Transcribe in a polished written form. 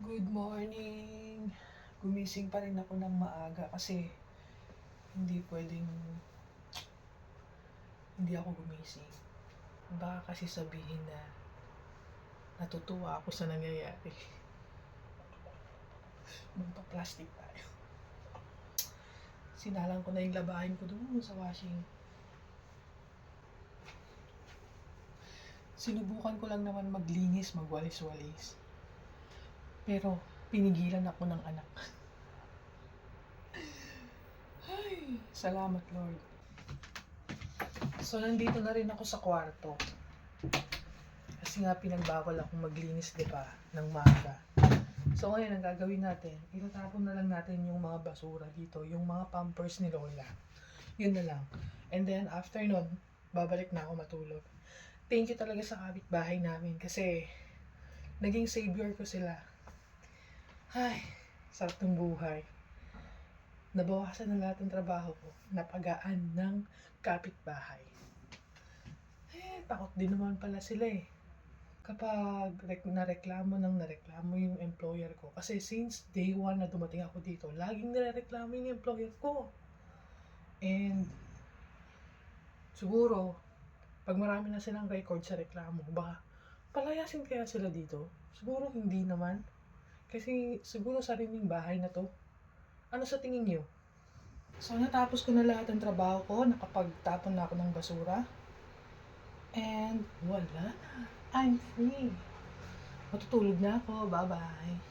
Good morning! Gumising pa rin ako ng maaga kasi hindi pwedeng hindi ako gumising. Baka kasi sabihin na natutuwa ako sa nangyayari. Magpa-plastic tayo. Sinalang ko na yung labahin ko doon sa washing. Sinubukan ko lang naman maglinis, magwalis-walis. Pero pinigilan ako ng anak. Ay, salamat Lord. So nandito na rin ako sa kwarto. Kasi nga pinagbawal akong maglinis, di ba, ng maaga. So ngayon ang gagawin natin, itatapon na lang natin yung mga basura dito, yung mga pampers ni Lola. Yun na lang. And then after nun, babalik na ako matulog. Thank you talaga sa kapitbahay namin kasi naging savior ko sila. Ay, sarap ng buhay. Nabawasan na lahat ng trabaho ko. Napagaan ng kapitbahay. Takot din naman pala sila eh. Kapag nareklamo yung employer ko. Kasi since day 1 na dumating ako dito, laging nirereklamo yung employer ko. And siguro, pag marami na silang record sa reklamo, baka palayasin kaya sila dito? Siguro hindi naman. Kasi siguro sariling bahay na to. Ano sa tingin niyo? So natapos ko na lahat ng trabaho ko, nakapagtapon na ako ng basura. And wala na. I'm free. Matutulog na ako. Bye-bye.